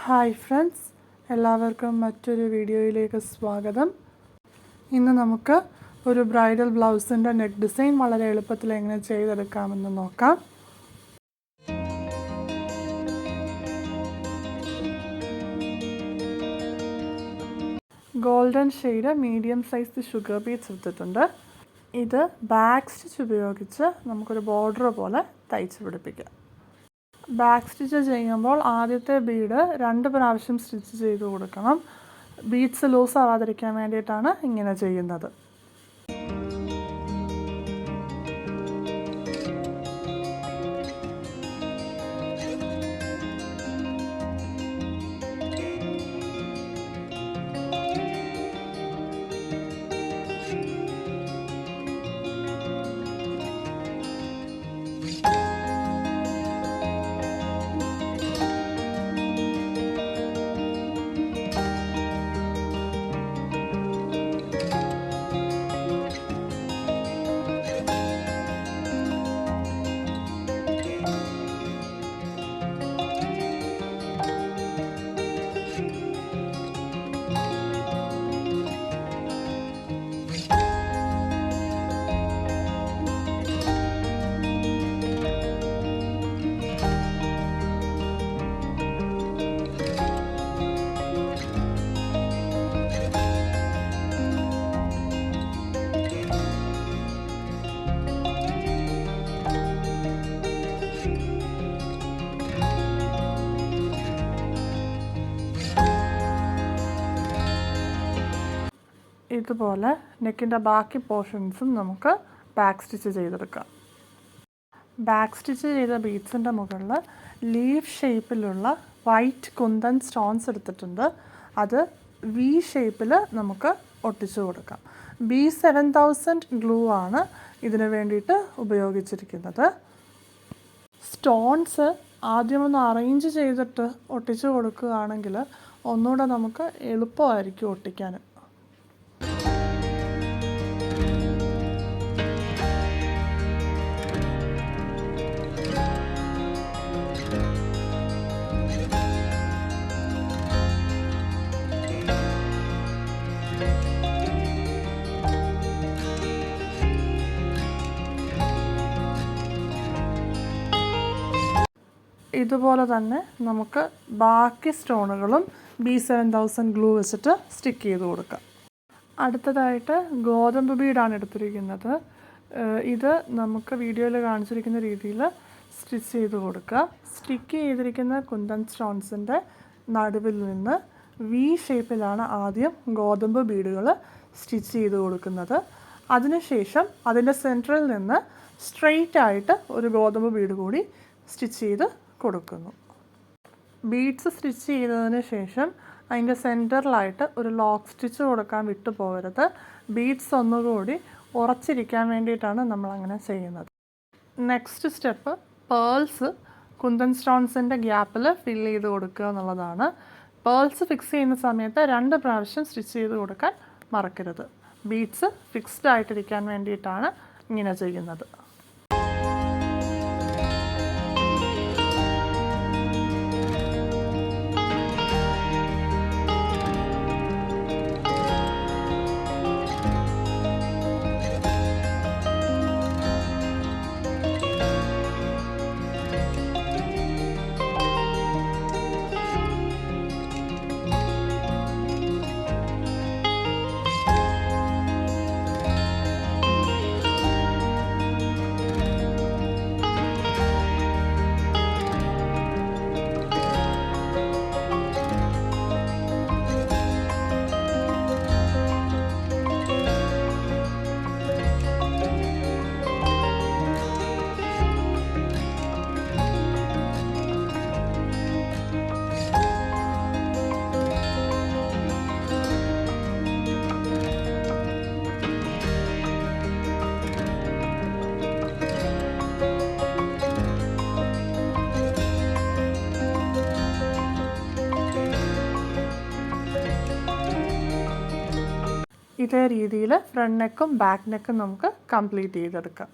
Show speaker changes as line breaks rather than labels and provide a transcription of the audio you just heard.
Hi friends, എല്ലാവർക്കും മറ്റൊരു വീഡിയോയിലേക്ക് സ്വാഗതം. ഇന്ന് നമുക്ക് ഒരു ബ്രൈഡൽ ബ്ലൗസിൻ്റെ നെക്ക് ഡിസൈൻ വളരെ എളുപ്പത്തിൽ എങ്ങനെ ചെയ്തെടുക്കാമെന്ന് നോക്കാം. Golden shade medium size sugar beads എടുത്തിട്ടുണ്ട്. ഇത് ബാക്ക് സ്റ്റിച്ച് ഉപയോഗിച്ച് നമുക്കൊരു ബോർഡർ പോലെ തയ്ച്ച് പിടിപ്പിക്കാം. ബാക്ക് സ്റ്റിച്ച് ചെയ്യുമ്പോൾ ആദ്യത്തെ ബീഡ് 2 പ്രാവശ്യം സ്റ്റിച്ച് ചെയ്ത് കൊടുക്കണം. ബീഡ്സ് ലൂസ് ആവാതിരിക്കാൻ വേണ്ടിയിട്ടാണ് ഇങ്ങനെ ചെയ്യുന്നത്. ഇതുപോലെ നെക്കിൻ്റെ ബാക്കി പോർഷൻസും നമുക്ക് ബാക്ക് സ്റ്റിച്ച് ചെയ്തെടുക്കാം. ബാക്ക് സ്റ്റിച്ച് ചെയ്ത ബീഡ്സിൻ്റെ മുകളിൽ ലീഫ് ഷേപ്പിലുള്ള വൈറ്റ് കുന്തൻ സ്റ്റോൺസ് എടുത്തിട്ടുണ്ട്. അത് വി ഷേപ്പിൽ നമുക്ക് ഒട്ടിച്ചു കൊടുക്കാം. B7000 ഗ്ലൂ ആണ് ഇതിന് വേണ്ടിയിട്ട് ഉപയോഗിച്ചിരിക്കുന്നത്. സ്റ്റോൺസ് ആദ്യമൊന്ന് അറേഞ്ച് ചെയ്തിട്ട് ഒട്ടിച്ചു കൊടുക്കുകയാണെങ്കിൽ ഒന്നുകൂടെ നമുക്ക് എളുപ്പമായിരിക്കും ഒട്ടിക്കാൻ. ഇതുപോലെ തന്നെ നമുക്ക് ബാക്കി സ്റ്റോണുകളും B7000 ഗ്ലൂ വെച്ചിട്ട് സ്റ്റിക്ക് ചെയ്ത് കൊടുക്കാം. അടുത്തതായിട്ട് ഗോതമ്പ് ബീഡാണ് എടുത്തിരിക്കുന്നത്. ഇത് നമുക്ക് വീഡിയോയിൽ കാണിച്ചിരിക്കുന്ന രീതിയിൽ സ്റ്റിച്ച് ചെയ്ത് കൊടുക്കുക. സ്റ്റിക്ക് ചെയ്തിരിക്കുന്ന കുന്തൻ സ്റ്റോൺസിൻ്റെ നടുവിൽ നിന്ന് വി ഷേപ്പിലാണ് ആദ്യം ഗോതമ്പ് ബീഡുകൾ സ്റ്റിച്ച് ചെയ്ത് കൊടുക്കുന്നത്. അതിനുശേഷം അതിൻ്റെ സെൻറ്ററിൽ നിന്ന് സ്ട്രെയിറ്റ് ആയിട്ട് ഒരു ഗോതമ്പ് ബീഡ് കൂടി സ്റ്റിച്ച് ചെയ്ത് കൊടുക്കുന്നു. ബീഡ്സ് സ്റ്റിച്ച് ചെയ്തതിന് ശേഷം അതിൻ്റെ സെൻറ്ററിലായിട്ട് ഒരു ലോക്ക് സ്റ്റിച്ച് കൊടുക്കാൻ വിട്ടു പോകരുത്. ബീഡ്സ് ഒന്നുകൂടി ഉറച്ചിരിക്കാൻ വേണ്ടിയിട്ടാണ് നമ്മളങ്ങനെ ചെയ്യുന്നത്. നെക്സ്റ്റ് സ്റ്റെപ്പ് പേൾസ് കുന്തൻ സ്റ്റോൺസിൻ്റെ ഗ്യാപ്പിൽ ഫിൽ ചെയ്ത് കൊടുക്കുക എന്നുള്ളതാണ്. പേൾസ് ഫിക്സ് ചെയ്യുന്ന സമയത്ത് 2 പ്രാവശ്യം സ്റ്റിച്ച് ചെയ്ത് കൊടുക്കാൻ മറക്കരുത്. ബീഡ്സ് ഫിക്സ്ഡ് ആയിട്ടിരിക്കാൻ വേണ്ടിയിട്ടാണ് ഇങ്ങനെ ചെയ്യുന്നത്. ഇതേ രീതിയിൽ ഫ്രണ്ട് നെക്കും ബാക്ക് നെക്കും നമുക്ക് കംപ്ലീറ്റ് ചെയ്തെടുക്കാം.